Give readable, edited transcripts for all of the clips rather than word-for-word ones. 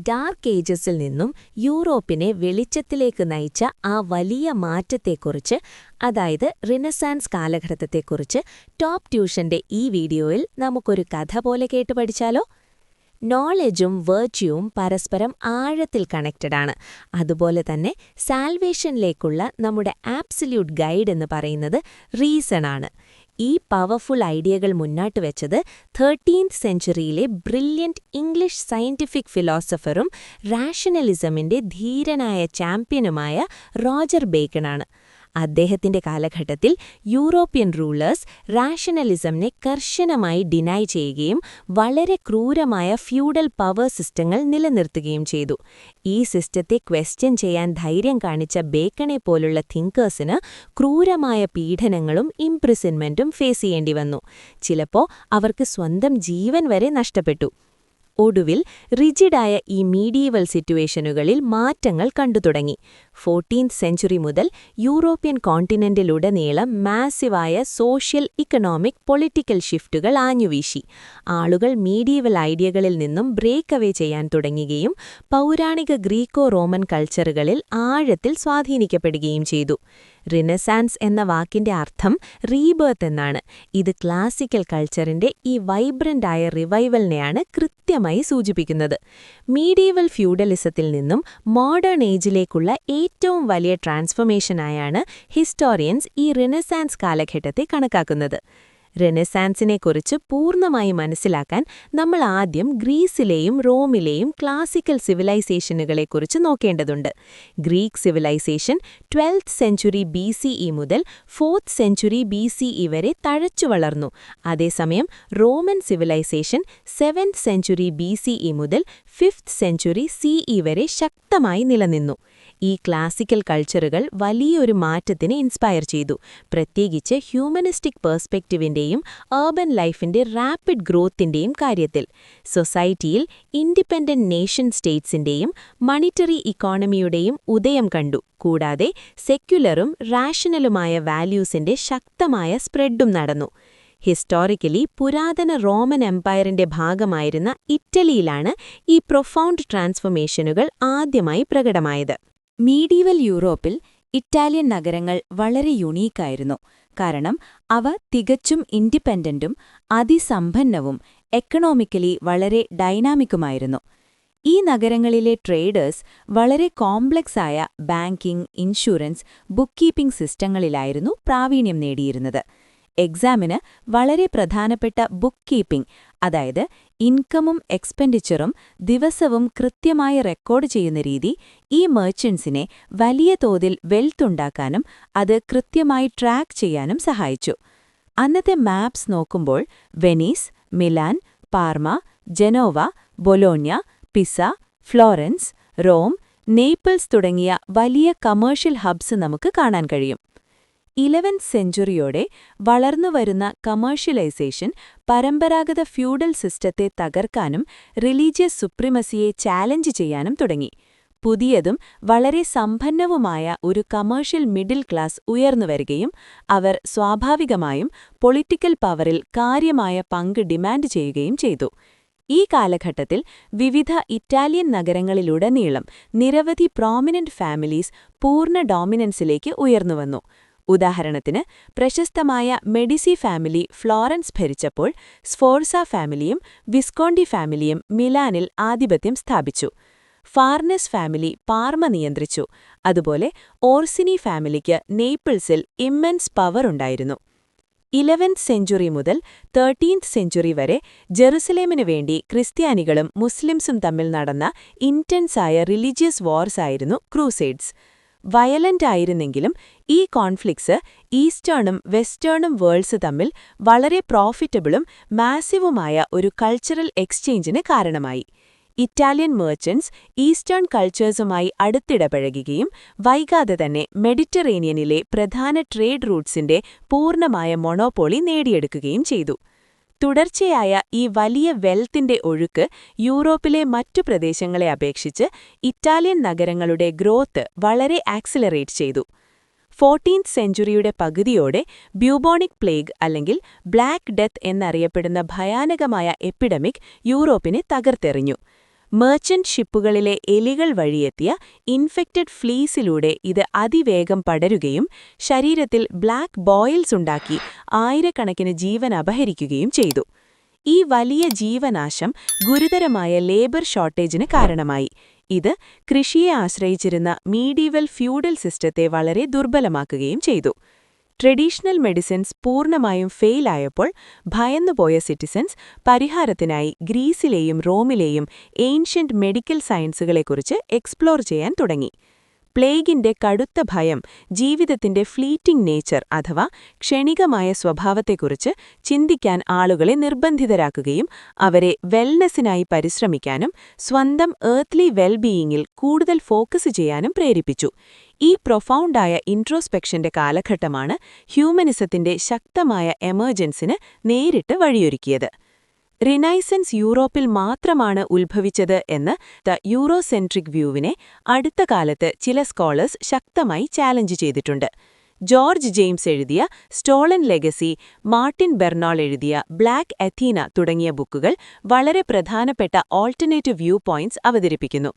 Dark ഏജസിൽ നിന്നും യൂറോപ്പിനെ വെളിച്ചത്തിലേക്ക് നയിച്ച ആ വലിയ മാറ്റത്തെക്കുറിച്ച്, അതായത് റിനസാൻസ് കാലഘട്ടത്തെക്കുറിച്ച് ടോപ്പ് ട്യൂഷന്റെ ഈ വീഡിയോയിൽ നമുക്കൊരു കഥ പോലെ കേട്ട് പഠിച്ചാലോ? നോളജും വെർച്യുവും പരസ്പരം ആഴത്തിൽ കണക്റ്റഡാണ്. അതുപോലെ തന്നെ സാൽവേഷനിലേക്കുള്ള നമ്മുടെ ആബ്സല്യൂട്ട് ഗൈഡ് എന്ന് പറയുന്നത് റീസണാണ്. ഈ പവർഫുൾ ഐഡിയകൾ മുന്നോട്ട് വെച്ചത് 13th സെഞ്ച്വറിയിലെ ബ്രില്യന്റ് ഇംഗ്ലീഷ് സയന്റിഫിക് ഫിലോസഫറും റാഷണലിസമിന്റെ ധീരനായ ചാമ്പ്യനുമായ റോജർ ബേക്കണാണ്. അദ്ദേഹത്തിന്റെ കാലഘട്ടത്തിൽ യൂറോപ്യൻ റൂളേഴ്സ് റാഷണലിസമിനെ കർശനമായി ഡിനൈ ചെയ്യുകയും വളരെ ക്രൂരമായ ഫ്യൂഡൽ പവർ സിസ്റ്റങ്ങൾ നിലനിർത്തുകയും ചെയ്തു. ഈ സിസ്റ്റത്തെ ക്വസ്റ്റ്യൻ ചെയ്യാൻ ധൈര്യം കാണിച്ച ബേക്കണെ പോലുള്ള തിങ്കേഴ്സിന് ക്രൂരമായ പീഡനങ്ങളും ഇംപ്രിസൺമെന്റും ഫേസ് ചെയ്യേണ്ടി വന്നു. ചിലപ്പോൾ അവർക്ക് സ്വന്തം ജീവൻ വരെ നഷ്ടപ്പെട്ടു. ഒടുവിൽ റിജിഡായ ഈ മീഡിയവൽ സിറ്റുവേഷനുകളിൽ മാറ്റങ്ങൾ കണ്ടുതുടങ്ങി. 14th സെഞ്ച്വറി മുതൽ യൂറോപ്യൻ കോണ്ടിനെന്റിലുടനീളം മാസിവായ സോഷ്യൽ, ഇക്കണോമിക്, പൊളിറ്റിക്കൽ ഷിഫ്റ്റുകൾ ആഞ്ഞുവീശി. ആളുകൾ മീഡിയവൽ ഐഡിയകളിൽ നിന്നും ബ്രേക്ക് അവേ ചെയ്യാൻ തുടങ്ങുകയും പൗരാണിക ഗ്രീക്കോ റോമൻ കൾച്ചറുകളിൽ ആഴത്തിൽ സ്വാധീനിക്കപ്പെടുകയും ചെയ്തു. റിനസാൻസ് എന്ന വാക്കിന്റെ അർത്ഥം റീബേർത്ത് എന്നാണ്. ഇത് ക്ലാസിക്കൽ കൾച്ചറിന്റെ ഈ വൈബ്രന്റായ റിവൈവലിനെയാണ് കൃത്യമായി സൂചിപ്പിക്കുന്നത്. മീഡിയവൽ ഫ്യൂഡലിസത്തിൽ നിന്നും മോഡേൺ ഏജിലേക്കുള്ള ഏറ്റവും വലിയ ട്രാൻസ്ഫോർമേഷനായാണ് ഹിസ്റ്റോറിയൻസ് ഈ റിനസാൻസ് കാലഘട്ടത്തെ കണക്കാക്കുന്നത്. റെനസാൻസിനെക്കുറിച്ച് പൂർണ്ണമായി മനസ്സിലാക്കാൻ നമ്മൾ ആദ്യം ഗ്രീസിലെയും റോമിലെയും ക്ലാസിക്കൽ സിവിലൈസേഷനുകളെക്കുറിച്ച് നോക്കേണ്ടതുണ്ട്. Greek civilisation 12th century BCE മുതൽ 4th സെഞ്ച്വറി BCE വരെ തഴച്ചു വളർന്നു. അതേസമയം Roman civilisation 7th century BCE മുതൽ 5th സെഞ്ച്വറി CE വരെ ശക്തമായി നിലനിന്നു. ഈ ക്ലാസിക്കൽ കൾച്ചറുകൾ വലിയൊരു മാറ്റത്തിന് ഇൻസ്പയർ ചെയ്തു, പ്രത്യേകിച്ച് ഹ്യൂമനിസ്റ്റിക് പെർസ്പെക്റ്റീവിന്റെയും അർബൻ ലൈഫിന്റെ റാപ്പിഡ് ഗ്രോത്തിന്റെയും കാര്യത്തിൽ. സൊസൈറ്റിയിൽ ഇൻഡിപെൻഡന്റ് നേഷൻ സ്റ്റേറ്റ്സിന്റെയും മണിറ്ററി ഇക്കോണമിയുടെയും ഉദയം കണ്ടു. കൂടാതെ സെക്യുലറും റാഷണലുമായ വാല്യൂസിന്റെ ശക്തമായ സ്പ്രെഡും നടന്നു. ഹിസ്റ്റോറിക്കലി പുരാതന റോമൻ എംപയറിന്റെ ഭാഗമായിരുന്ന ഇറ്റലിയിലാണ് ഈ പ്രൊഫൗണ്ട് ട്രാൻസ്ഫോർമേഷനുകൾ ആദ്യമായി പ്രകടമായത്. മീഡിയവൽ യൂറോപ്പിൽ ഇറ്റാലിയൻ നഗരങ്ങൾ വളരെ യുണീക്കായിരുന്നു. കാരണം അവ തികച്ചും ഇൻഡിപെൻഡന്റും അതിസമ്പന്നവും എക്കണോമിക്കലി വളരെ ഡൈനാമിക്കുമായിരുന്നു. ഈ നഗരങ്ങളിലെ ട്രേഡേഴ്സ് വളരെ കോംപ്ലക്സായ ബാങ്കിംഗ്, ഇൻഷുറൻസ്, ബുക്ക് കീപ്പിംഗ് സിസ്റ്റങ്ങളിലായിരുന്നു പ്രാവീണ്യം നേടിയിരുന്നത്. എക്സാമിന് വളരെ പ്രധാനപ്പെട്ട ബുക്ക് കീപ്പിംഗ്, അതായത് ഇൻകമും എക്സ്പെൻഡിച്ചറും ദിവസവും കൃത്യമായി റെക്കോർഡ് ചെയ്യുന്ന രീതി, ഈ മെർച്ചൻസിനെ വലിയ തോതിൽ വെൽത്ത് ഉണ്ടാക്കാനും അത് കൃത്യമായി ട്രാക്ക് ചെയ്യാനും സഹായിച്ചു. അന്നത്തെ മാപ്സ് നോക്കുമ്പോൾ Venice, Milan, Parma, Genoa, Bologna, Pisa, Florence, Rome, Naples തുടങ്ങിയ വലിയ കമേഴ്ഷ്യൽ ഹബ്സ് നമുക്ക് കാണാൻ കഴിയും. 11th സെഞ്ച്വറിയോടെ വളർന്നുവരുന്ന കമേഴ്ഷ്യലൈസേഷൻ പരമ്പരാഗത ഫ്യൂഡൽ സിസ്റ്റത്തെ തകർക്കാനും റിലീജിയസ് സുപ്രീമസിയെ ചാലഞ്ച് ചെയ്യാനും തുടങ്ങി. പുതിയതും വളരെ സമ്പന്നവുമായ ഒരു കമേഴ്ഷ്യൽ മിഡിൽ ക്ലാസ് ഉയർന്നുവരികയും അവർ സ്വാഭാവികമായും പൊളിറ്റിക്കൽ പവറിൽ കാര്യമായ പങ്ക് ഡിമാൻഡ് ചെയ്യുകയും ചെയ്തു. ഈ കാലഘട്ടത്തിൽ വിവിധ ഇറ്റാലിയൻ നഗരങ്ങളിലുടനീളം നിരവധി പ്രോമിനന്റ് ഫാമിലീസ് പൂർണ്ണ ഡോമിനൻസിലേക്ക് ഉയർന്നുവന്നു. ഉദാഹരണത്തിന്, പ്രശസ്തമായ മെഡിസി ഫാമിലി ഫ്ലോറൻസ് ഭരിച്ചപ്പോൾ സ്ഫോർസ ഫാമിലിയും വിസ്കോണ്ടി ഫാമിലിയും മിലാനിൽ ആധിപത്യം സ്ഥാപിച്ചു. ഫാർനെസ് ഫാമിലി പാർമ നിയന്ത്രിച്ചു. അതുപോലെ ഓർസിനി ഫാമിലിക്ക് നേപ്പിൾസിൽ ഇമ്മൻസ് പവർ ഉണ്ടായിരുന്നു. 11th സെഞ്ച്വറി മുതൽ 13th സെഞ്ച്വറി വരെ ജെറുസലേമിനു വേണ്ടി ക്രിസ്ത്യാനികളും മുസ്ലിംസും തമ്മിൽ നടന്ന ഇന്റൻസായ റിലീജിയസ് വാർസ് ആയിരുന്നു ക്രൂസേഡ്സ്. വയലന്റ് ആയിരുന്നെങ്കിലും ഈ കോൺഫ്ലിക്ട്സ് ഈസ്റ്റേണും വെസ്റ്റേണും വേൾഡ്സ് തമ്മിൽ വളരെ പ്രോഫിറ്റബിളും മാസീവുമായ ഒരു കൾച്ചറൽ എക്സ്ചേഞ്ചിന് കാരണമായി. ഇറ്റാലിയൻ മെർച്ചന്റ്സ് ഈസ്റ്റേൺ കൾച്ചേഴ്സുമായി അടുത്തിടപഴകുകയും വൈകാതെ തന്നെ മെഡിറ്ററേനിയനിലെ പ്രധാന ട്രേഡ് റൂട്ട്സിന്റെ പൂർണ്ണമായ മൊണോപോളി നേടിയെടുക്കുകയും ചെയ്തു. തുടർച്ചയായ ഈ വലിയ വെൽത്തിന്റെ ഒഴുക്ക് യൂറോപ്പിലെ മറ്റു പ്രദേശങ്ങളെ അപേക്ഷിച്ച് ഇറ്റാലിയൻ നഗരങ്ങളുടെ ഗ്രോത്ത് വളരെ ആക്സിലറേറ്റ് ചെയ്തു. 14th സെഞ്ച്വറിയുടെ പകുതിയോടെ ബ്യൂബോണിക് പ്ലേഗ് അല്ലെങ്കിൽ ബ്ലാക്ക് ഡെത്ത് എന്നറിയപ്പെടുന്ന ഭയാനകമായ എപ്പിഡമിക് യൂറോപ്പിനെ തകർത്തെറിഞ്ഞു. മെർച്ചന്റ് ഷിപ്പുകളിലെ എലികൾ വഴിയെത്തിയ ഇൻഫെക്റ്റഡ് ഫ്ലീസിലൂടെ ഇത് അതിവേഗം പടരുകയും ശരീരത്തിൽ ബ്ലാക്ക് ബോയിൽസ് ഉണ്ടാക്കി ആയിരക്കണക്കിന് ജീവൻ അപഹരിക്കുകയും ചെയ്തു. ഈ വലിയ ജീവനാശം ഗുരുതരമായ ലേബർ ഷോർട്ടേജിന് കാരണമായി. ഇത് കൃഷിയെ ആശ്രയിച്ചിരുന്ന മീഡീവൽ ഫ്യൂഡൽ സിസ്റ്റത്തെ വളരെ ദുർബലമാക്കുകയും ചെയ്തു. ട്രഡീഷണൽ മെഡിസിൻസ് പൂർണ്ണമായും ഫെയിലായപ്പോൾ ഭയന്നുപോയ സിറ്റിസൺസ് പരിഹാരത്തിനായി ഗ്രീസിലെയും റോമിലെയും ഏൻഷ്യന്റ് മെഡിക്കൽ സയൻസുകളെക്കുറിച്ച് എക്സ്പ്ലോർ ചെയ്യാൻ തുടങ്ങി. പ്ലേഗിന്റെ കടുത്ത ഭയം ജീവിതത്തിന്റെ ഫ്ലീറ്റിംഗ് നേച്ചർ അഥവാ ക്ഷണികമായ സ്വഭാവത്തെക്കുറിച്ച് ചിന്തിക്കാൻ ആളുകളെ നിർബന്ധിതരാക്കുകയും അവരെ വെൽനെസ്സിനായി പരിശ്രമിക്കാനും സ്വന്തം ഏർത്ത്ലി വെൽബീയിങ്ങിൽ കൂടുതൽ ഫോക്കസ് ചെയ്യാനും പ്രേരിപ്പിച്ചു. ഈ പ്രൊഫൗണ്ടായ ഇൻട്രോസ്പെക്ഷന്റെ കാലഘട്ടമാണ് ഹ്യൂമനിസത്തിന്റെ ശക്തമായ എമർജൻസിന് നേരിട്ട് വഴിയൊരുക്കിയത്. റിനൈസൻസ് യൂറോപ്പിൽ മാത്രമാണ് ഉത്ഭവിച്ചത് എന്ന് ദ യൂറോസെൻട്രിക് വ്യൂവിനെ അടുത്ത കാലത്ത് ചില സ്കോളേഴ്സ് ശക്തമായി ചാലഞ്ച് ചെയ്തിട്ടുണ്ട്. ജോർജ് ജെയിംസ് എഴുതിയ സ്റ്റോളൻ ലെഗസി, മാർട്ടിൻ ബെർണോൾ എഴുതിയ ബ്ലാക്ക് അഥീന തുടങ്ങിയ ബുക്കുകൾ വളരെ പ്രധാനപ്പെട്ട ഓൾട്ടർനേറ്റീവ് വ്യൂ പോയിന്റ്സ് അവതരിപ്പിക്കുന്നു.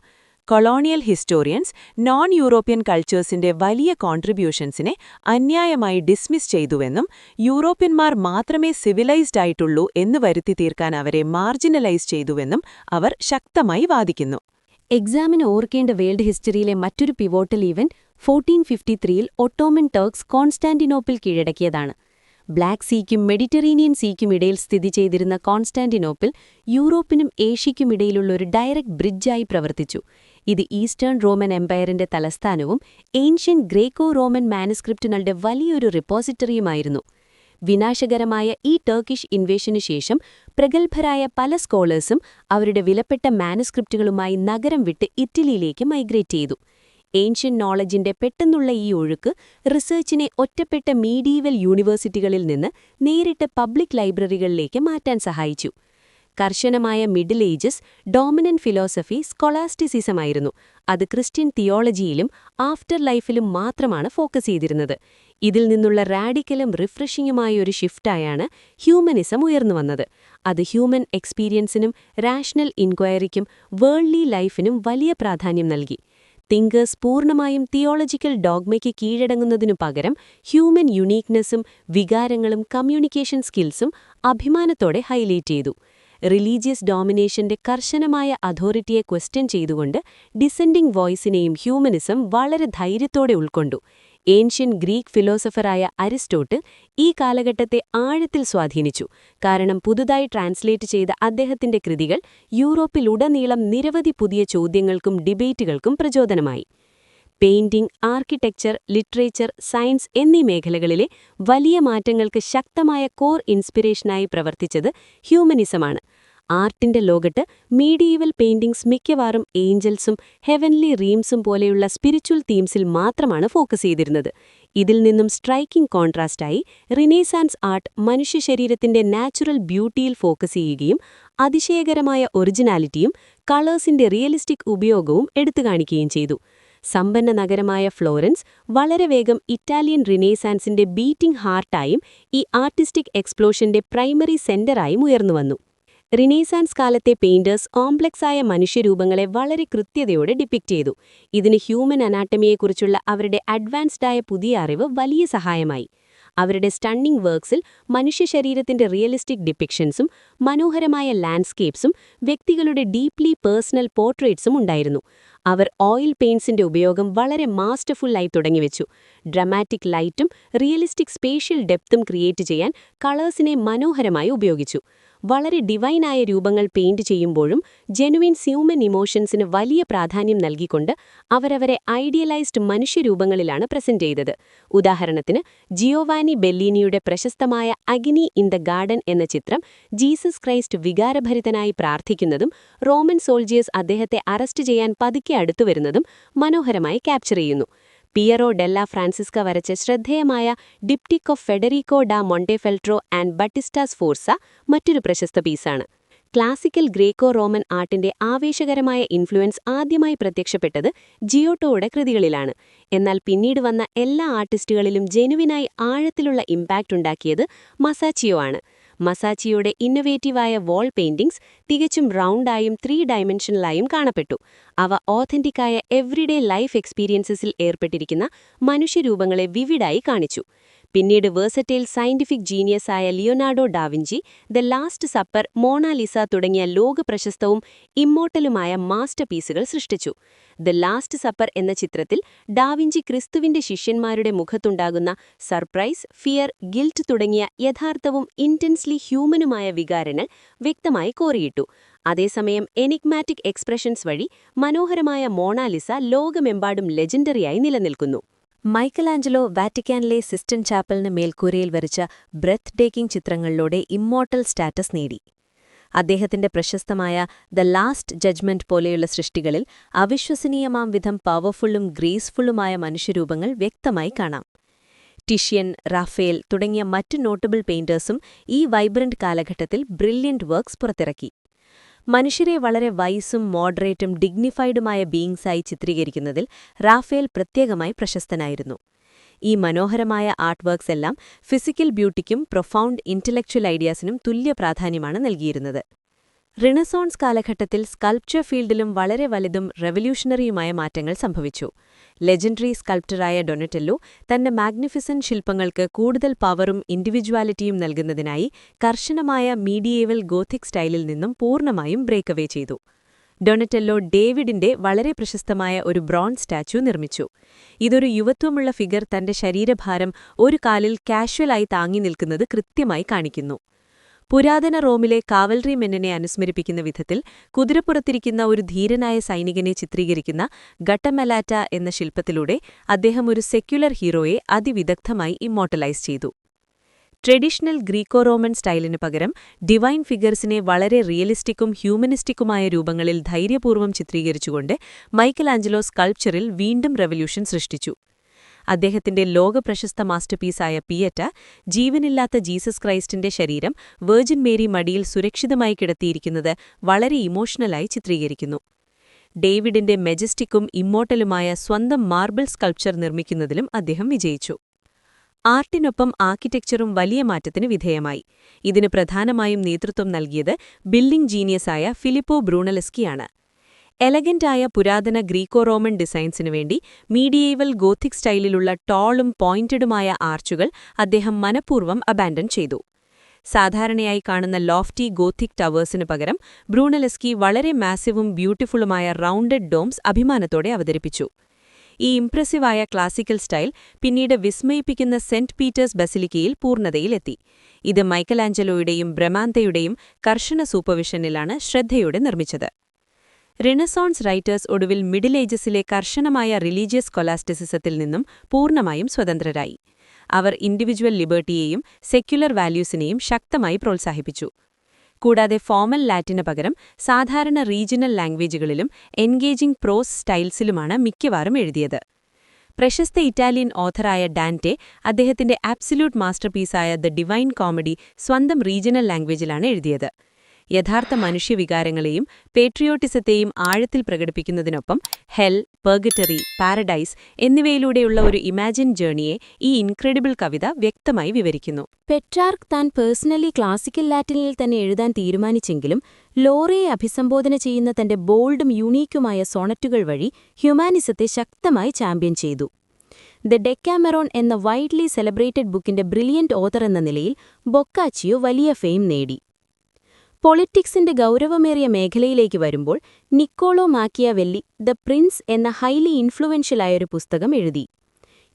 കൊളോണിയൽ ഹിസ്റ്റോറിയൻസ് നോൺ യൂറോപ്യൻ കൾച്ചേഴ്സിന്റെ വലിയ കോൺട്രിബ്യൂഷൻസിനെ അന്യായമായി ഡിസ്മിസ് ചെയ്തുവെന്നും യൂറോപ്യന്മാർ മാത്രമേ സിവിലൈസ്ഡ് ആയിട്ടുള്ളൂ എന്ന് വരുത്തി തീർക്കാൻ അവരെ മാർജിനലൈസ് ചെയ്തുവെന്നും അവർ ശക്തമായി വാദിക്കുന്നു. എക്സാമിന് ഓർക്കേണ്ട വേൾഡ് ഹിസ്റ്ററിയിലെ മറ്റൊരു പിവോട്ടൽ ഈവന്റ് 1453-ൽ ഒട്ടോമൻ ടർക്സ് കോൺസ്റ്റാന്റിനോപ്പിൾ കീഴടക്കിയതാണ്. ബ്ലാക്ക് സീക്കും മെഡിറ്ററേനിയൻ സീക്കും ഇടയിൽ സ്ഥിതി ചെയ്തിരുന്ന കോൺസ്റ്റാന്റിനോപ്പിൾ യൂറോപ്പിനും ഏഷ്യയ്ക്കുമിടയിലുള്ള ഒരു ഡയറക്റ്റ് ബ്രിഡ്ജായി പ്രവർത്തിച്ചു. ഇത് ഈസ്റ്റേൺ റോമൻ എംപയറിന്റെ തലസ്ഥാനവും ഏൻഷ്യൻ ഗ്രേക്കോ റോമൻ മാനുസ്ക്രിപ്റ്റുകളുടെ വലിയൊരു റിപ്പോസിറ്ററിയുമായിരുന്നു. വിനാശകരമായ ഈ ടർക്കിഷ് ഇൻവേഷനു ശേഷം പ്രഗത്ഭരായ പല സ്കോളേഴ്സും അവരുടെ വിലപ്പെട്ട മാനുസ്ക്രിപ്റ്റുകളുമായി നഗരം വിട്ട് ഇറ്റലിയിലേക്ക് മൈഗ്രേറ്റ് ചെയ്തു. ഏൻഷ്യൻ നോളജിന്റെ പെട്ടെന്നുള്ള ഈ ഒഴുക്ക് റിസർച്ചിനെ ഒറ്റപ്പെട്ട മീഡീവൽ യൂണിവേഴ്സിറ്റികളിൽ നിന്ന് നേരിട്ട് പബ്ലിക് ലൈബ്രറികളിലേക്ക് മാറ്റാൻ സഹായിച്ചു. കർശനമായ മിഡിൽ ഏജസ് ഡോമിനന്റ് ഫിലോസഫി സ്കോളാസ്റ്റിസിസമായിരുന്നു. അത് ക്രിസ്ത്യൻ തിയോളജിയിലും ആഫ്റ്റർ ലൈഫിലും മാത്രമാണ് ഫോക്കസ് ചെയ്തിരുന്നത്. ഇതിൽ നിന്നുള്ള റാഡിക്കലും റിഫ്രഷിംഗുമായ ഒരു ഷിഫ്റ്റായാണ് ഹ്യൂമനിസം ഉയർന്നുവന്നത്. അത് ഹ്യൂമൻ എക്സ്പീരിയൻസിനും റാഷണൽ ഇൻക്വയറിക്കും വേൾഡ്ലി ലൈഫിനും വലിയ പ്രാധാന്യം നൽകി. തിങ്കേഴ്സ് പൂർണ്ണമായും തിയോളജിക്കൽ ഡോഗ്മയ്ക്ക് കീഴടങ്ങുന്നതിനു പകരം ഹ്യൂമൻ യുണീക്നെസ്സും വികാരങ്ങളും കമ്മ്യൂണിക്കേഷൻ സ്കിൽസും അഭിമാനത്തോടെ ഹൈലൈറ്റ് ചെയ്തു. റിലീജിയസ് ഡോമിനേഷന്റെ കർശനമായ അതോറിറ്റിയെ ക്വസ്റ്റ്യൻ ചെയ്തുകൊണ്ട് ഡിസെൻഡിംഗ് വോയിസിനെയും ഹ്യൂമനിസം വളരെ ധൈര്യത്തോടെ ഉൾക്കൊണ്ടു. ഏൻഷ്യൻ ഗ്രീക്ക് ഫിലോസഫറായ അരിസ്റ്റോട്ടിൽ ഈ കാലഘട്ടത്തെ ആഴത്തിൽ സ്വാധീനിച്ചു. കാരണം പുതുതായി ട്രാൻസ്ലേറ്റ് ചെയ്ത അദ്ദേഹത്തിന്റെ കൃതികൾ യൂറോപ്പിലുടനീളം നിരവധി പുതിയ ചോദ്യങ്ങൾക്കും ഡിബേറ്റുകൾക്കും പ്രചോദനമായി. പെയിന്റിംഗ്, ആർക്കിടെക്ചർ, ലിറ്ററേച്ചർ, സയൻസ് എന്നീ മേഖലകളിലെ വലിയ മാറ്റങ്ങൾക്ക് ശക്തമായ കോർ ഇൻസ്പിറേഷനായി പ്രവർത്തിച്ചത് ഹ്യൂമനിസമാണ്. ആർട്ടിന്റെ ലോകത്ത് മീഡിയവൽ പെയിന്റിംഗ്സ് മിക്കവാറും ഏഞ്ചൽസും ഹെവൻലി റീംസും പോലെയുള്ള സ്പിരിച്വൽ തീംസിൽ മാത്രമാണ് ഫോക്കസ് ചെയ്തിരുന്നത്. ഇതിൽ നിന്നും സ്ട്രൈക്കിംഗ് കോൺട്രാസ്റ്റായി റിനേസാൻസ് ആർട്ട് മനുഷ്യശരീരത്തിന്റെ നാച്ചുറൽ ബ്യൂട്ടിയിൽ ഫോക്കസ് ചെയ്യുകയും അതിശയകരമായ ഒറിജിനാലിറ്റിയും കളേഴ്സിന്റെ റിയലിസ്റ്റിക് ഉപയോഗവും എടുത്തുകാണിക്കുകയും ചെയ്തു. സമ്പന്ന നഗരമായ ഫ്ലോറൻസ് വളരെ വേഗം ഇറ്റാലിയൻ റിനേസാൻസിന്റെ ബീറ്റിംഗ് ഹാർട്ടായും ഈ ആർട്ടിസ്റ്റിക് എക്സ്പ്ലോഷന്റെ പ്രൈമറി സെന്ററായും ഉയർന്നുവന്നു. റിനേസാൻസ് കാലത്തെ പെയിന്റേഴ്സ് കോംപ്ലക്സായ മനുഷ്യരൂപങ്ങളെ വളരെ കൃത്യതയോടെ ഡിപ്പിക്റ്റ് ചെയ്തു. ഇതിന് ഹ്യൂമൻ അനാട്ടമിയെക്കുറിച്ചുള്ള അവരുടെ അഡ്വാൻസ്ഡായ പുതിയ അറിവ് വലിയ സഹായമായി. അവരുടെ സ്റ്റണ്ണിംഗ് വർക്ക്സിൽ മനുഷ്യശരീരത്തിന്റെ റിയലിസ്റ്റിക് ഡിപ്പിക്ഷൻസും മനോഹരമായ ലാൻഡ്സ്കേപ്സും വ്യക്തികളുടെ ഡീപ്ലി പേഴ്സണൽ പോർട്രേറ്റ്സും ഉണ്ടായിരുന്നു. അവർ ഓയിൽ പെയിന്റ്സിന്റെ ഉപയോഗം വളരെ മാസ്റ്റർഫുള്ളായി തുടങ്ങിവെച്ചു. ഡ്രമാറ്റിക് ലൈറ്റും റിയലിസ്റ്റിക് സ്പേഷ്യൽ ഡെപ്തും ക്രിയേറ്റ് ചെയ്യാൻ കളേഴ്സിനെ മനോഹരമായി ഉപയോഗിച്ചു. വളരെ ഡിവൈനായ രൂപങ്ങൾ പെയിന്റ് ചെയ്യുമ്പോഴും ജെനുവിൻ ഹ്യൂമൻ ഇമോഷൻസിന് വലിയ പ്രാധാന്യം നൽകിക്കൊണ്ട് അവരവരെ ഐഡിയലൈസ്ഡ് മനുഷ്യരൂപങ്ങളിലാണ് പ്രസന്റ് ചെയ്തത്. ഉദാഹരണത്തിന് ജിയോവാനി ബെല്ലീനിയുടെ പ്രശസ്തമായ അഗ്നി ഇൻ ദ ഗാർഡൻ എന്ന ചിത്രം ജീസസ് ക്രൈസ്റ്റ് വികാരഭരിതനായി പ്രാർത്ഥിക്കുന്നതും റോമൻ സോൾജിയേഴ്സ് അദ്ദേഹത്തെ അറസ്റ്റ് ചെയ്യാൻ പതുക്കെ അടുത്തുവരുന്നതും മനോഹരമായി ക്യാപ്ചർ ചെയ്യുന്നു. പിയറോ ഡെല്ല ഫ്രാൻസിസ്ക വരച്ച ശ്രദ്ധേയമായ ഡിപ്റ്റിക് ഓഫ് ഫെഡറിക്കോ ഡാ മൊണ്ടെഫെൽട്രോ ആൻഡ് ബട്ടിസ്റ്റാ സ്ഫോർസ മറ്റൊരു പ്രശസ്ത പീസാണ്. ക്ലാസിക്കൽ ഗ്രേക്കോ റോമൻ ആർട്ടിന്റെ ആവേശകരമായ ഇൻഫ്ലുവൻസ് ആദ്യമായി പ്രത്യക്ഷപ്പെട്ടത് ജിയോട്ടോയുടെ കൃതികളിലാണ്. എന്നാൽ പിന്നീട് വന്ന എല്ലാ ആർട്ടിസ്റ്റുകളിലും ജെനുവിനായി ആഴത്തിലുള്ള ഇമ്പാക്റ്റ് ഉണ്ടാക്കിയത് മസാച്ചിയോ ആണ്. മസാച്ചിയുടെ ഇന്നൊവേറ്റീവായ വാൾ പെയിന്റിംഗ്സ് തികച്ചും റൗണ്ടായും 3 ഡയമെൻഷനിലായും കാണപ്പെട്ടു. അവ ഓഥന്റിക്കായ എവ്രിഡേ ലൈഫ് എക്സ്പീരിയൻസസിൽ ഏർപ്പെട്ടിരിക്കുന്ന മനുഷ്യരൂപങ്ങളെ വിവിഡായി കാണിച്ചു. പിന്നീട് വേഴ്സറ്റൈൽ സയന്റിഫിക് ജീനിയസായ Leonardo da Vinci the last supper, Mona Lisa തുടങ്ങിയ ലോകപ്രശസ്തവും ഇമ്മോർട്ടലുമായ മാസ്റ്റർ പീസുകൾ സൃഷ്ടിച്ചു. ദ ലാസ്റ്റ് സപ്പർ എന്ന ചിത്രത്തിൽ ഡാവിഞ്ചി ക്രിസ്തുവിന്റെ ശിഷ്യന്മാരുടെ മുഖത്തുണ്ടാകുന്ന സർപ്രൈസ്, ഫിയർ, ഗിൽറ്റ് തുടങ്ങിയ യഥാർത്ഥവും ഇന്റൻസ്ലി ഹ്യൂമനുമായ വികാരങ്ങൾ വ്യക്തമായി കോറിയിട്ടു. അതേസമയം എനിഗ്മാറ്റിക് എക്സ്പ്രഷൻസ് വഴി മനോഹരമായ മോണാലിസ ലോകമെമ്പാടും ലെജൻഡറിയായി നിലനിൽക്കുന്നു. മൈക്കലാഞ്ചലോ വാറ്റിക്കാനിലെ സിസ്റ്റൻ ചാപ്പലിന് മേൽക്കൂരയിൽ വരച്ച ബ്രെത്ത് ടേക്കിംഗ് ചിത്രങ്ങളിലൂടെ ഇമ്മോർട്ടൽ സ്റ്റാറ്റസ് നേടി. അദ്ദേഹത്തിന്റെ പ്രശസ്തമായ ദ ലാസ്റ്റ് ജഡ്ജ്മെന്റ് പോലെയുള്ള സൃഷ്ടികളിൽ അവിശ്വസനീയമാം വിധം പവർഫുള്ളും ഗ്രേസ്ഫുള്ളുമായ മനുഷ്യരൂപങ്ങൾ വ്യക്തമായി കാണാം. ടിഷ്യൻ, റാഫേൽ തുടങ്ങിയ മറ്റ് നോട്ടബിൾ പെയിന്റേഴ്സും ഈ വൈബ്രന്റ് കാലഘട്ടത്തിൽ ബ്രില്യന്റ് വർക്ക്സ് പുറത്തിറക്കി. മനുഷ്യരെ വളരെ വൈസും മോഡറേറ്റും ഡിഗ്നിഫൈഡുമായ ബീയിങ്സായി ചിത്രീകരിക്കുന്നതിൽ റാഫേൽ പ്രത്യേകമായി പ്രശസ്തനായിരുന്നു. ഈ മനോഹരമായ ആർട്ട് വർക്ക്സ് എല്ലാം ഫിസിക്കൽ ബ്യൂട്ടിക്കും പ്രൊഫൗണ്ട് ഇന്റലക്ച്വൽ ഐഡിയാസിനും തുല്യ പ്രാധാന്യമാണ് നൽകിയിരുന്നത്. റിനസോൺസ് കാലഘട്ടത്തിൽ സ്കൾപ്ചർ ഫീൽഡിലും വളരെ വലുതും റെവല്യൂഷണറിയുമായ മാറ്റങ്ങൾ സംഭവിച്ചു. ലെജൻഡറി സ്കൾപ്റ്ററായ ഡൊണറ്റെല്ലോ തന്റെ മാഗ്നിഫിസന്റ് ശില്പങ്ങൾക്ക് കൂടുതൽ പവറും ഇൻഡിവിജ്വാലിറ്റിയും നൽകുന്നതിനായി കർശനമായ മീഡിയേവൽ ഗോഥിക് സ്റ്റൈലിൽ നിന്നും പൂർണ്ണമായും ബ്രേക്കവേ ചെയ്തു. ഡൊണറ്റെല്ലോ ഡേവിഡിന്റെ വളരെ പ്രശസ്തമായ ഒരു ബ്രോൺസ് സ്റ്റാച്യു നിർമ്മിച്ചു. ഇതൊരു യുവത്വമുള്ള ഫിഗർ തന്റെ ശരീരഭാരം ഒരു കാലിൽ കാഷ്വലായി താങ്ങി നിൽക്കുന്നത് കൃത്യമായി കാണിക്കുന്നു. പുരാതന റോമിലെ കാവൽറി മെന്നിനെ അനുസ്മരിപ്പിക്കുന്ന വിധത്തിൽ കുതിരപ്പുറത്തിരിക്കുന്ന ഒരു ധീരനായ സൈനികനെ ചിത്രീകരിക്കുന്ന ഗട്ടമെലാറ്റ എന്ന ശില്പത്തിലൂടെ അദ്ദേഹം ഒരു സെക്യുലർ ഹീറോയെ അതിവിദഗ്ധമായി ഇമ്മോർട്ടലൈസ് ചെയ്തു. ട്രഡീഷണൽ ഗ്രീക്കോ റോമൻ സ്റ്റൈലിനു പകരം ഡിവൈൻ ഫിഗേഴ്സിനെ വളരെ റിയലിസ്റ്റിക്കും ഹ്യൂമനിസ്റ്റിക്കുമായ രൂപങ്ങളിൽ ധൈര്യപൂർവ്വം ചിത്രീകരിച്ചുകൊണ്ട് മൈക്കലാഞ്ചലോ സ്കൾപ്ചറിൽ വീണ്ടും റെവല്യൂഷൻ സൃഷ്ടിച്ചു. അദ്ദേഹത്തിന്റെ ലോകപ്രശസ്ത മാസ്റ്റർപീസായ പിയറ്റ, ജീവനില്ലാത്ത ജീസസ് ക്രൈസ്റ്റിന്റെ ശരീരം വെർജിൻ മേരി മടിയിൽ സുരക്ഷിതമായി കിടത്തിയിരിക്കുന്നത് വളരെ ഇമോഷണലായി ചിത്രീകരിക്കുന്നു. ഡേവിഡിന്റെ മെജസ്റ്റിക്കും ഇമ്മോർട്ടലുമായ സ്വന്തം മാർബിൾ സ്കൾപ്ചർ നിർമ്മിക്കുന്നതിലും അദ്ദേഹം വിജയിച്ചു. ആർട്ടിനൊപ്പം ആർക്കിടെക്ചറും വലിയ മാറ്റത്തിന് വിധേയമായി. ഇതിന് പ്രധാനമായും നേതൃത്വം നൽകിയത് ബിൽഡിംഗ് ജീനിയസായ ഫിലിപ്പോ ബ്രൂണലെസ്കിയാണ്. എലഗന്റായ പുരാതന ഗ്രീക്കോ റോമൻ ഡിസൈൻസിനു വേണ്ടി മീഡിയേവൽ ഗോഥിക് സ്റ്റൈലിലുള്ള ടോളും പോയിന്റഡുമായ ആർച്ചുകൾ അദ്ദേഹം മനഃപൂർവ്വം അബാൻഡൻ ചെയ്തു. സാധാരണയായി കാണുന്ന ലോഫ്റ്റി ഗോഥിക് ടവേഴ്സിനു പകരം ബ്രൂണലെസ്കി വളരെ മാസിവും ബ്യൂട്ടിഫുള്ളുമായ റൗണ്ടഡ് ഡോംസ് അഭിമാനത്തോടെ അവതരിപ്പിച്ചു. ഈ ഇംപ്രസീവായ ക്ലാസിക്കൽ സ്റ്റൈൽ പിന്നീട് വിസ്മയിപ്പിക്കുന്ന സെന്റ് പീറ്റേഴ്സ് ബസിലിക്കയിൽ പൂർണ്ണതയിലെത്തി. ഇത് മൈക്കലാഞ്ചലോയുടെയും ബ്രമാന്തയുടെയും കർശന സൂപ്പർവിഷനിലാണ് ശ്രദ്ധയോടെ നിർമ്മിച്ചത്. റിനസോൺസ് റൈറ്റേഴ്സ് ഒടുവിൽ മിഡിൽ ഏജസിലെ കർശനമായ റിലീജിയസ് സ്കോലാസ്റ്റിസിസത്തിൽ നിന്നും പൂർണ്ണമായും സ്വതന്ത്രരായി. അവർ ഇൻഡിവിജ്വൽ ലിബർട്ടിയെയും സെക്യുലർ വാല്യൂസിനെയും ശക്തമായി പ്രോത്സാഹിപ്പിച്ചു. കൂടാതെ ഫോമൽ ലാറ്റിന് പകരം സാധാരണ റീജിയണൽ ലാംഗ്വേജുകളിലും എൻഗേജിംഗ് പ്രോസ് സ്റ്റൈൽസിലുമാണ് മിക്കവാറും എഴുതിയത്. പ്രശസ്ത ഇറ്റാലിയൻ ഓഥറായ ഡാന്റ്റെ അദ്ദേഹത്തിന്റെ ആബ്സല്യൂട്ട് മാസ്റ്റർപീസായ ദ ഡിവൈൻ കോമഡി സ്വന്തം റീജിയണൽ ലാംഗ്വേജിലാണ് എഴുതിയത്. യഥാർത്ഥ മനുഷ്യവികാരങ്ങളെയും പേട്രിയോട്ടിസത്തെയും ആഴത്തിൽ പ്രകടിപ്പിക്കുന്നതിനൊപ്പം ഹെൽ, പെർഗറ്ററി, പാരഡൈസ് എന്നിവയിലൂടെയുള്ള ഒരു ഇമാജിൻ ജേർണിയെ ഈ ഇൻക്രെഡിബിൾ കവിത വ്യക്തമായി വിവരിക്കുന്നു. പെട്രാർക്ക് താൻ പേഴ്സണലി ക്ലാസിക്കൽ ലാറ്റിനിൽ തന്നെ എഴുതാൻ തീരുമാനിച്ചെങ്കിലും ലോറയെ അഭിസംബോധന ചെയ്യുന്ന തന്റെ ബോൾഡും യൂണീക്കുമായ സോണറ്റുകൾ വഴി ഹ്യൂമാനിസത്തെ ശക്തമായി ചാമ്പ്യൻ ചെയ്തു. ദ ഡെക്കാമെറോൺ എന്ന വൈഡ്ലി സെലിബ്രേറ്റഡ് ബുക്കിന്റെ ബ്രില്യന്റ് ഓഥർ എന്ന നിലയിൽ ബൊക്കാച്ചിയോ വലിയ ഫെയിം നേടി. പൊളിറ്റിക്സിന്റെ ഗൗരവമേറിയ മേഖലയിലേക്ക് വരുമ്പോൾ നിക്കോളോ മാക്കിയാവെല്ലി ദ പ്രിൻസ് എന്ന ഹൈലി ഇൻഫ്ലുവൻഷ്യലായൊരു പുസ്തകം എഴുതി.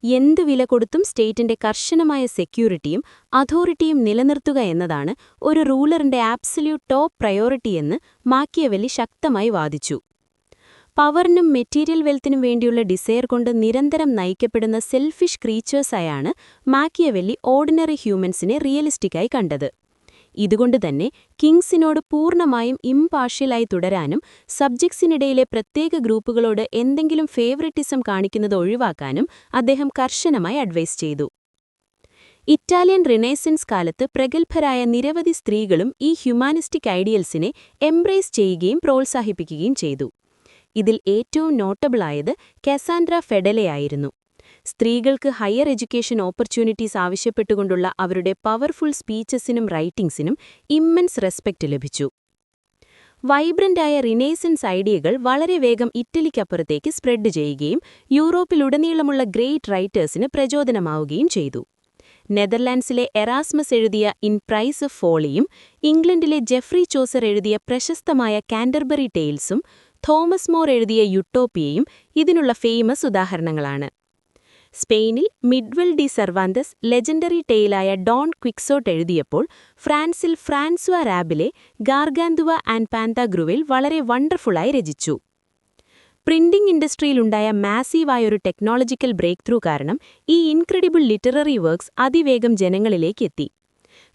എന്തു വില കൊടുത്തും സ്റ്റേറ്റിന്റെ കർശനമായ സെക്യൂരിറ്റിയും അതോറിറ്റിയും നിലനിർത്തുക എന്നതാണ് ഒരു റൂളറിന്റെ ആബ്സല്യൂട്ട് ടോപ്പ് പ്രയോറിറ്റിയെന്ന് മാക്കിയാവെല്ലി ശക്തമായി വാദിച്ചു. പവറിനും മെറ്റീരിയൽ വെൽത്തിനും വേണ്ടിയുള്ള ഡിസയർ കൊണ്ട് നിരന്തരം നയിക്കപ്പെടുന്ന സെൽഫിഷ് ക്രീച്ചേഴ്സായാണ് മാക്കിയാവെല്ലി ഓർഡിനറി ഹ്യൂമൻസിനെ റിയലിസ്റ്റിക്കായി കണ്ടത്. ഇതുകൊണ്ടുതന്നെ കിങ്സിനോട് പൂർണ്ണമായും ഇംപാർഷ്യലായി തുടരാനും സബ്ജക്ട്സിനിടയിലെ പ്രത്യേക ഗ്രൂപ്പുകളോട് എന്തെങ്കിലും ഫേവറിറ്റിസം കാണിക്കുന്നത് ഒഴിവാക്കാനും അദ്ദേഹം കർശനമായി അഡ്വൈസ് ചെയ്തു. ഇറ്റാലിയൻ റിനൈസൻസ് കാലത്ത് പ്രഗത്ഭരായ നിരവധി സ്ത്രീകളും ഈ ഹ്യൂമാനിസ്റ്റിക് ഐഡിയൽസിനെ എംബ്രേസ് ചെയ്യുകയും പ്രോത്സാഹിപ്പിക്കുകയും ചെയ്തു. ഇതിൽ ഏറ്റവും നോട്ടബിളായത് കാസാൻഡ്ര ഫെഡലെയായിരുന്നു. സ്ത്രീകൾക്ക് ഹയർ എഡ്യൂക്കേഷൻ ഓപ്പർച്യൂണിറ്റീസ് ആവശ്യപ്പെട്ടുകൊണ്ടുള്ള അവരുടെ പവർഫുൾ സ്പീച്ചസിനും റൈറ്റിംഗ്സിനും ഇമ്മൻസ് റെസ്പെക്റ്റ് ലഭിച്ചു. വൈബ്രന്റായ റിനേസൻസ് ഐഡിയകൾ വളരെ വേഗം ഇറ്റലിക്കപ്പുറത്തേക്ക് സ്പ്രെഡ് ചെയ്യുകയും യൂറോപ്പിലുടനീളമുള്ള ഗ്രേറ്റ് റൈറ്റേഴ്സിന് പ്രചോദനമാവുകയും ചെയ്തു. നെതർലാൻഡ്സിലെ എറാസ്മസ് എഴുതിയ ഇൻ പ്രൈസ് ഓഫ് ഫോളിയും ഇംഗ്ലണ്ടിലെ ജെഫ്രി ചോസർ എഴുതിയ പ്രശസ്തമായ കാൻറ്റർബറി ടെയിൽസും തോമസ് മോർ എഴുതിയ യുട്ടോപ്പിയയും ഇതിനുള്ള ഫേമസ് ഉദാഹരണങ്ങളാണ്. സ്പെയിനിൽ മിഗ്വൽ ഡി സെർവാന്തസ് ലെജൻഡറി ടെയിലായ ഡോൺ ക്വിക്സോട്ട് എഴുതിയപ്പോൾ ഫ്രാൻസിൽ ഫ്രാൻസ്വ റാബിലെ ഗാർഗാന്തുവ ആൻഡ് പാന്താഗ്രുവിൽ വളരെ വണ്ടർഫുള്ളായി രചിച്ചു. പ്രിന്റിംഗ് ഇൻഡസ്ട്രിയിലുണ്ടായ മാസീവായൊരു ടെക്നോളജിക്കൽ ബ്രേക്ക് ത്രൂ കാരണം ഈ ഇൻക്രെഡിബിൾ ലിറ്റററി വർക്ക്സ് അതിവേഗം ജനങ്ങളിലേക്കെത്തി.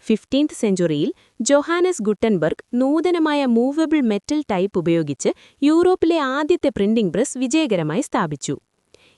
15th സെഞ്ച്വറിയിൽ ജോഹാനസ് ഗുട്ടൻബർഗ് നൂതനമായ മൂവബിൾ മെറ്റൽ ടൈപ്പ് ഉപയോഗിച്ച് യൂറോപ്പിലെ ആദ്യത്തെ പ്രിന്റിംഗ് പ്രസ് വിജയകരമായി സ്ഥാപിച്ചു.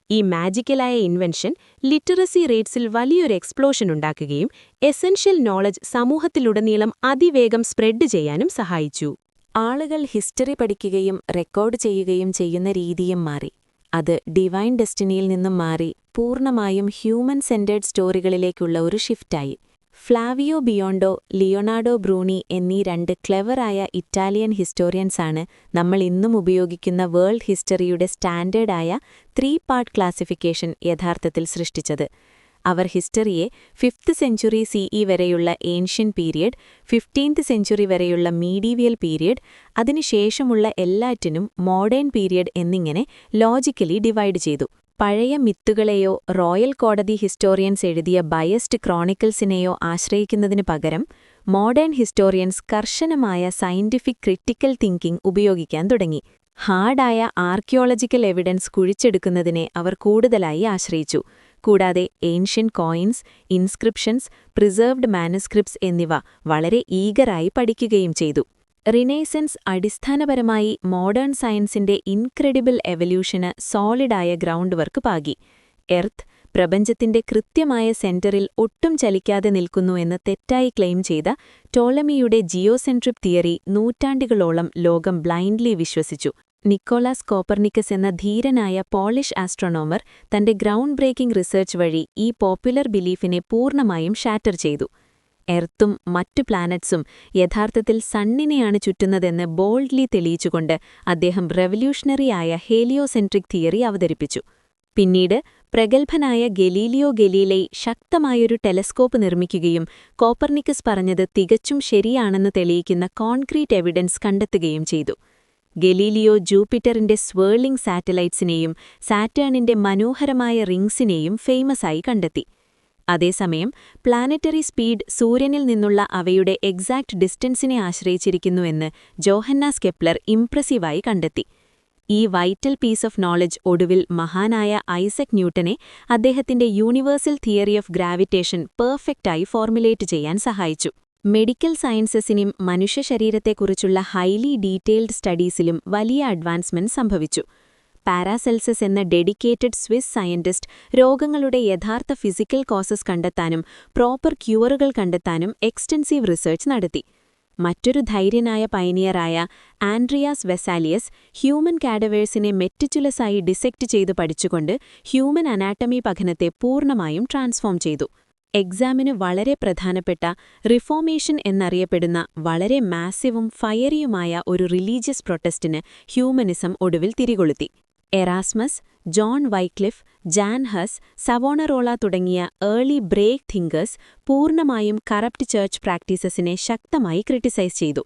ഈ മാജിക്കലായ ഇൻവെൻഷൻ ലിറ്ററസി റേറ്റ്സിൽ വലിയൊരു എക്സ്പ്ലോഷൻ ഉണ്ടാക്കുകയും എസൻഷ്യൽ നോളജ് സമൂഹത്തിലുടനീളം അതിവേഗം സ്പ്രെഡ് ചെയ്യാനും സഹായിച്ചു. ആളുകൾ ഹിസ്റ്ററി പഠിക്കുകയും റെക്കോർഡ് ചെയ്യുകയും ചെയ്യുന്ന രീതിയും മാറി. അത് ഡിവൈൻ ഡെസ്റ്റിനിയിൽ നിന്നും മാറി പൂർണ്ണമായും ഹ്യൂമൻ സെന്റേഡ് സ്റ്റോറികളിലേക്കുള്ള ഒരു ഷിഫ്റ്റായി. ഫ്ലാവിയോ ബിയോണ്ടോ, ലിയോണാർഡോ ബ്രൂണി എന്നീ രണ്ട് ക്ലെവറായ ഇറ്റാലിയൻ ഹിസ്റ്റോറിയൻസാണ് നമ്മൾ ഇന്നും ഉപയോഗിക്കുന്ന വേൾഡ് ഹിസ്റ്ററിയുടെ സ്റ്റാൻഡേർഡായ 3 പാർട്ട് ക്ലാസിഫിക്കേഷൻ യഥാർത്ഥത്തിൽ സൃഷ്ടിച്ചത്. അവർ ഹിസ്റ്ററിയെ 5th സെഞ്ച്വറി CE വരെയുള്ള ഏൻഷ്യൻ പീരിയഡ്, 15th സെഞ്ച്വറി വരെയുള്ള മീഡീവിയൽ പീരിയഡ്, അതിനുശേഷമുള്ള എല്ലാറ്റിനും മോഡേൺ പീരിയഡ് എന്നിങ്ങനെ ലോജിക്കലി ഡിവൈഡ് ചെയ്തു. പഴയ മിത്തുകളെയോ റോയൽ കോടതി ഹിസ്റ്റോറിയൻസ് എഴുതിയ ബയസ്ഡ് ക്രോണിക്കിൾസിനെയോ ആശ്രയിക്കുന്നതിനു പകരം മോഡേൺ ഹിസ്റ്റോറിയൻസ് കർശനമായ സയന്റിഫിക് ക്രിട്ടിക്കൽ തിങ്കിംഗ് ഉപയോഗിക്കാൻ തുടങ്ങി. ഹാർഡായ ആർക്കിയോളജിക്കൽ എവിഡൻസ് കുഴിച്ചെടുക്കുന്നതിനെ അവർ കൂടുതലായി ആശ്രയിച്ചു. കൂടാതെ ancient coins, inscriptions, preserved manuscripts എന്നിവ വളരെ ഈഗറായി പഠിക്കുകയും ചെയ്തു. റിനേസൻസ് അടിസ്ഥാനപരമായി മോഡേൺ സയൻസിന്റെ ഇൻക്രെഡിബിൾ എവല്യൂഷന് സോളിഡായ ഗ്രൗണ്ട് വർക്ക് പാകി. എർത്ത് പ്രപഞ്ചത്തിന്റെ കൃത്യമായ സെന്ററിൽ ഒട്ടും ചലിക്കാതെ നിൽക്കുന്നു എന്ന് തെറ്റായി ക്ലെയിം ചെയ്ത ടോളമിയുടെ ജിയോസെൻട്രിക് തിയറി നൂറ്റാണ്ടുകളോളം ലോകം ബ്ലൈൻഡ്ലി വിശ്വസിച്ചു. നിക്കോളാസ് കോപ്പർനിക്കസ് എന്ന ധീരനായ പോളിഷ് ആസ്ട്രോണോമർ തന്റെ ഗ്രൗണ്ട് ബ്രേക്കിംഗ് റിസർച്ച് വഴി ഈ പോപ്പുലർ ബിലീഫിനെ പൂർണ്ണമായും ഷാറ്റർ ചെയ്തു. എർത്തും മറ്റു പ്ലാനറ്റ്സും യഥാർത്ഥത്തിൽ സണ്ണിനെയാണ് ചുറ്റുന്നതെന്ന് ബോൾഡ്ലി തെളിയിച്ചുകൊണ്ട് അദ്ദേഹം റെവല്യൂഷണറിയായ ഹേലിയോസെൻട്രിക് തിയറി അവതരിപ്പിച്ചു. പിന്നീട് പ്രഗത്ഭനായ ഗലീലിയോ ഗലീലൈ ശക്തമായൊരു ടെലസ്കോപ്പ് നിർമ്മിക്കുകയും കോപ്പർനിക്കസ് പറഞ്ഞത് തികച്ചും ശരിയാണെന്ന് തെളിയിക്കുന്ന കോൺക്രീറ്റ് എവിഡൻസ് കണ്ടെത്തുകയും ചെയ്തു. ഗലീലിയോ ജൂപ്പിറ്ററിന്റെ സ്വേർലിംഗ് സാറ്റലൈറ്റ്സിനെയും സാറ്റേണിന്റെ മനോഹരമായ റിംഗ്സിനെയും ഫേമസായി കണ്ടെത്തി. അതേസമയം പ്ലാനറ്ററി സ്പീഡ് സൂര്യനിൽ നിന്നുള്ള അവയുടെ എക്സാക്ട് ഡിസ്റ്റൻസിനെ ആശ്രയിച്ചിരിക്കുന്നുവെന്ന് ജോഹന്നാസ് കെപ്ലർ ഇംപ്രസീവായി കണ്ടെത്തി. ഈ വൈറ്റൽ പീസ് ഓഫ് നോളജ് ഒടുവിൽ മഹാനായ ഐസക് ന്യൂട്ടനെ അദ്ദേഹത്തിന്റെ യൂണിവേഴ്സൽ തിയറി ഓഫ് ഗ്രാവിറ്റേഷൻ പെർഫെക്റ്റായി ഫോർമുലേറ്റ് ചെയ്യാൻ സഹായിച്ചു. മെഡിക്കൽ സയൻസസിനും മനുഷ്യശരീരത്തെക്കുറിച്ചുള്ള ഹൈലി ഡീറ്റെയിൽഡ് സ്റ്റഡീസിലും വലിയ അഡ്വാൻസ്മെന്റ് സംഭവിച്ചു. പാരാസെൽസസ് എന്ന ഡെഡിക്കേറ്റഡ് സ്വിസ് സയന്റിസ്റ്റ് രോഗങ്ങളുടെ യഥാർത്ഥ ഫിസിക്കൽ കോസസ് കണ്ടെത്താനും പ്രോപ്പർ ക്യൂറുകൾ കണ്ടെത്താനും എക്സ്റ്റൻസീവ് റിസർച്ച് നടത്തി. മറ്റൊരു ധൈര്യനായ പയനിയറായ ആൻഡ്രിയാസ് വെസാലിയസ് ഹ്യൂമൻ കാഡവേഴ്സിനെ മെറ്റിക്കുലസായി ഡിസെക്ട് ചെയ്തു പഠിച്ചുകൊണ്ട് ഹ്യൂമൻ അനാട്ടമി പഠനത്തെ പൂർണ്ണമായും ട്രാൻസ്ഫോം ചെയ്തു. എക്സാമിന് വളരെ പ്രധാനപ്പെട്ട റിഫോർമേഷൻ എന്നറിയപ്പെടുന്ന വളരെ മാസിവും ഫയറിയുമായ ഒരു റിലീജിയസ് പ്രൊട്ടസ്റ്റിന് ഹ്യൂമനിസം ഒടുവിൽ തിരികൊളുത്തി. എറാസ്മസ്, ജോൺ വൈക്ലിഫ്, ജാൻ ഹസ്, സവോണറോള തുടങ്ങിയ ഏർലി ബ്രേക്ക് തിങ്കേഴ്സ് പൂർണ്ണമായും കറപ്റ്റ് ചർച്ച് പ്രാക്ടീസസിനെ ശക്തമായി ക്രിട്ടിസൈസ് ചെയ്തു.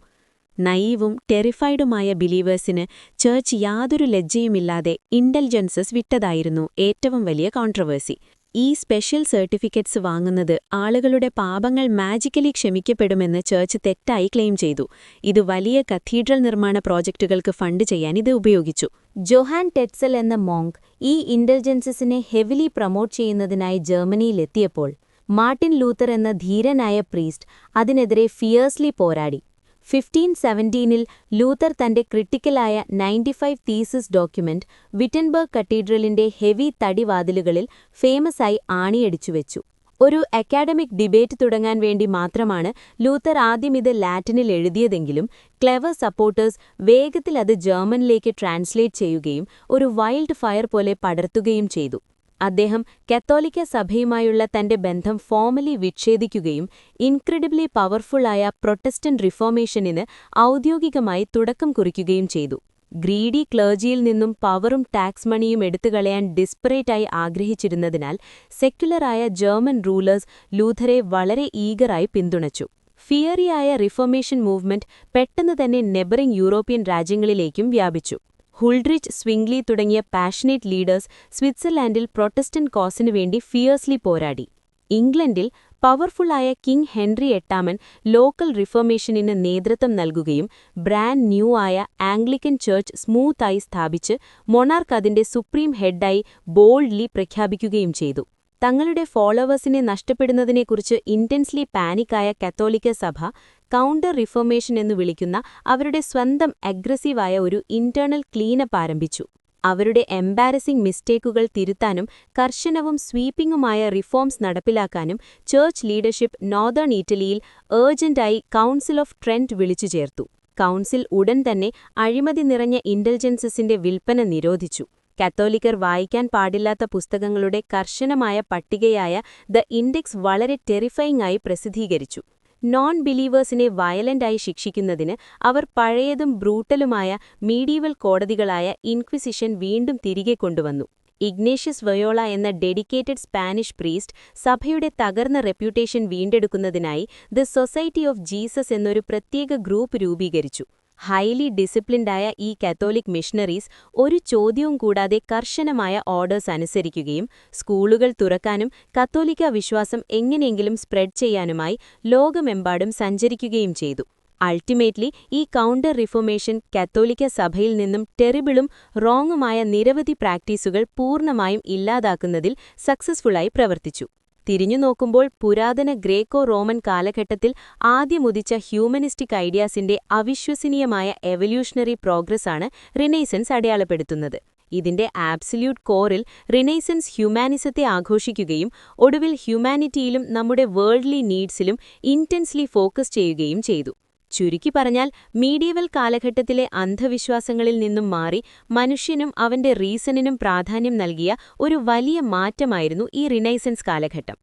നയീവും ടെറിഫൈഡുമായ ബിലീവേഴ്സിന് ചർച്ച് യാതൊരു ലജ്ജയുമില്ലാതെ ഇൻ്റലിജൻസസ് വിട്ടതായിരുന്നു ഏറ്റവും വലിയ കോൺട്രവേഴ്സി. ഈ സ്പെഷ്യൽ സർട്ടിഫിക്കറ്റ്സ് വാങ്ങുന്നത് ആളുകളുടെ പാപങ്ങൾ മാജിക്കലി ക്ഷമിക്കപ്പെടുമെന്ന് ചർച്ച് തെറ്റായി ക്ലെയിം ചെയ്തു. ഇത് വലിയ കത്തീഡ്രൽ നിർമ്മാണ പ്രോജക്റ്റുകൾക്ക് ഫണ്ട് ചെയ്യാൻ ഇത് ഉപയോഗിച്ചു. ജോഹാൻ ടെറ്റ്സൽ എന്ന മോങ്ക് ഈ ഇൻ്റലിജൻസസിനെ ഹെവിലി പ്രൊമോട്ട് ചെയ്യുന്നതിനായി ജർമ്മനിയിലെത്തിയപ്പോൾ മാർട്ടിൻ ലൂത്തർ എന്ന ധീരനായ പ്രീസ്റ്റ് അതിനെതിരെ ഫിയേഴ്സ്ലി പോരാടി. 1517-ൽ ലൂത്തർ തന്റെ ക്രിട്ടിക്കലായ 95 തീസിസ് ഡോക്യുമെന്റ് വിറ്റൻബർഗ് കത്തീഡ്രലിന്റെ ഹെവി തടിവാതിലുകളിൽ ഫേമസായി ആണിയടിച്ചുവെച്ചു. ഒരു അക്കാഡമിക് ഡിബേറ്റ് തുടങ്ങാൻ വേണ്ടി മാത്രമാണ് ലൂത്തർ ആദ്യം ഇത് ലാറ്റിനിൽ എഴുതിയതെങ്കിലും ക്ലെവർ സപ്പോർട്ടേഴ്സ് വേഗത്തിൽ അത് ജർമ്മനിലേക്ക് ട്രാൻസ്ലേറ്റ് ചെയ്യുകയും ഒരു വൈൽഡ് ഫയർ പോലെ പടർത്തുകയും ചെയ്തു. അദ്ദേഹം കത്തോലിക്ക സഭയുമായുള്ള തന്റെ ബന്ധം ഫോർമലി വിച്ഛേദിക്കുകയും ഇൻക്രെഡിബ്ലി പവർഫുള്ളായ പ്രൊട്ടസ്റ്റന്റ് റിഫോർമേഷനിന് ഔദ്യോഗികമായി തുടക്കം കുറിക്കുകയും ചെയ്തു. ഗ്രീഡി ക്ലർജിയിൽ നിന്നും പവറും ടാക്സ് മണിയും എടുത്തുകളയാൻ ഡിസ്പറേറ്റായി ആഗ്രഹിച്ചിരുന്നതിനാൽ സെക്യുലറായ ജർമ്മൻ റൂളേഴ്സ് ലൂഥറെ വളരെ ഈഗറായി പിന്തുണച്ചു. ഫിയറിയായ റിഫോർമേഷൻ മൂവ്മെന്റ് പെട്ടെന്ന് തന്നെ നെബറിംഗ് യൂറോപ്യൻ രാജ്യങ്ങളിലേക്കും വ്യാപിച്ചു. ഹുൾഡ്രിച്ച്, സ്വിംഗ്ലി തുടങ്ങിയ പാഷനേറ്റ് ലീഡേഴ്സ് സ്വിറ്റ്സർലാൻഡിൽ പ്രൊട്ടസ്റ്റന്റ് കോസിനു വേണ്ടി ഫിയേഴ്സ്ലി പോരാടി. ഇംഗ്ലണ്ടിൽ പവർഫുള്ളായ കിങ് ഹെൻറി എട്ടാമൻ ലോക്കൽ റിഫോർമേഷനിന് നേതൃത്വം നൽകുകയും ബ്രാൻഡ് ന്യൂ ആയ ആംഗ്ലിക്കൻ ചർച്ച് സ്മൂത്തായി സ്ഥാപിച്ച് മൊണാർക്ക് അതിന്റെ സുപ്രീം ഹെഡായി ബോൾഡ്ലി പ്രഖ്യാപിക്കുകയും ചെയ്തു. തങ്ങളുടെ ഫോളോവേഴ്സിനെ നഷ്ടപ്പെടുന്നതിനെക്കുറിച്ച് ഇന്റൻസ്ലി പാനിക്കായ കത്തോലിക്ക സഭ കൗണ്ടർ റിഫോർമേഷൻ എന്നു വിളിക്കുന്ന അവരുടെ സ്വന്തം അഗ്രസീവായ ഒരു ഇന്റേണൽ ക്ലീനപ്പ് ആരംഭിച്ചു. അവരുടെ എംബാരസിംഗ് മിസ്റ്റേക്കുകൾ തിരുത്താനും കർശനവും സ്വീപ്പിംഗുമായ റിഫോംസ് നടപ്പിലാക്കാനും ചർച്ച് ലീഡർഷിപ്പ് നോർത്തേൺ ഇറ്റലിയിൽ ഏർജന്റായി കൗൺസിൽ ഓഫ് ട്രെന്റ് വിളിച്ചു ചേർത്തു. കൗൺസിൽ ഉടൻ തന്നെ അഴിമതി നിറഞ്ഞ ഇന്റലിജൻസസിന്റെ വിൽപ്പന നിരോധിച്ചു. കത്തോലിക്കർ വായിക്കാൻ പാടില്ലാത്ത പുസ്തകങ്ങളുടെ കർശനമായ പട്ടികയായ ദ ഇൻഡെക്സ് വളരെ ടെറിഫയിംഗ് ആയി പ്രസിദ്ധീകരിച്ചു. നോൺ ബിലീവേഴ്സിനെ വയലന്റായി ശിക്ഷിക്കുന്നതിന് അവർ പഴയതും ബ്രൂട്ടലുമായ മീഡീവൽ കോടതികളായ ഇൻക്വിസിഷൻ വീണ്ടും തിരികെ കൊണ്ടുവന്നു. ഇഗ്നേഷ്യസ് വയോള എന്ന ഡെഡിക്കേറ്റഡ് സ്പാനിഷ് പ്രീസ്റ്റ് സഭയുടെ തകർന്ന റെപ്യൂട്ടേഷൻ വീണ്ടെടുക്കുന്നതിനായി ദ സൊസൈറ്റി ഓഫ് ജീസസ് എന്നൊരു പ്രത്യേക ഗ്രൂപ്പ് രൂപീകരിച്ചു. ഹൈലി ഡിസിപ്ലിൻഡായ ഈ കാത്തോലിക് മിഷണറീസ് ഒരു ചോദ്യവും കൂടാതെ കർശനമായ ഓർഡേഴ്സ് അനുസരിക്കുകയും സ്കൂളുകൾ തുറക്കാനും കത്തോലിക്ക വിശ്വാസം എങ്ങനെയെങ്കിലും സ്പ്രെഡ് ചെയ്യാനുമായി ലോകമെമ്പാടും സഞ്ചരിക്കുകയും ചെയ്തു. അൾട്ടിമേറ്റ്ലി ഈ കൗണ്ടർ റിഫോർമേഷൻ കത്തോലിക്ക സഭയിൽ നിന്നും ടെറിബിളും റോങ്ങുമായ നിരവധി പ്രാക്ടീസുകൾ പൂർണ്ണമായും ഇല്ലാതാക്കുന്നതിൽ സക്സസ്ഫുള്ളായി പ്രവർത്തിച്ചു. തിരിഞ്ഞുനോക്കുമ്പോൾ പുരാതന ഗ്രേക്കോ റോമൻ കാലഘട്ടത്തിൽ ആദ്യമുദിച്ച ഹ്യൂമനിസ്റ്റിക് ഐഡിയാസിന്റെ അവിശ്വസനീയമായ എവല്യൂഷണറി പ്രോഗ്രസ്സാണ് റിനൈസൻസ് അടയാളപ്പെടുത്തുന്നത്. ഇതിന്റെ ആബ്സല്യൂട്ട് കോറിൽ റിനൈസൻസ് ഹ്യൂമാനിസത്തെ ആഘോഷിക്കുകയും ഒടുവിൽ ഹ്യൂമാനിറ്റിയിലും നമ്മുടെ വേൾഡ്ലി നീഡ്സിലും ഇന്റൻസ്ലി ഫോക്കസ് ചെയ്യുകയും ചെയ്തു. ചുരുക്കി പറഞ്ഞാൽ മീഡിയവൽ കാലഘട്ടത്തിലെ അന്ധവിശ്വാസങ്ങളിൽ നിന്നും മാറി മനുഷ്യനും അവന്റെ റീസണിനും പ്രാധാന്യം നൽകിയ ഒരു വലിയ മാറ്റമായിരുന്നു ഈ റിനൈസൻസ് കാലഘട്ടം.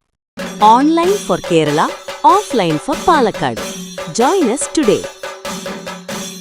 Online for Kerala, offline for Palakkad. Join us today.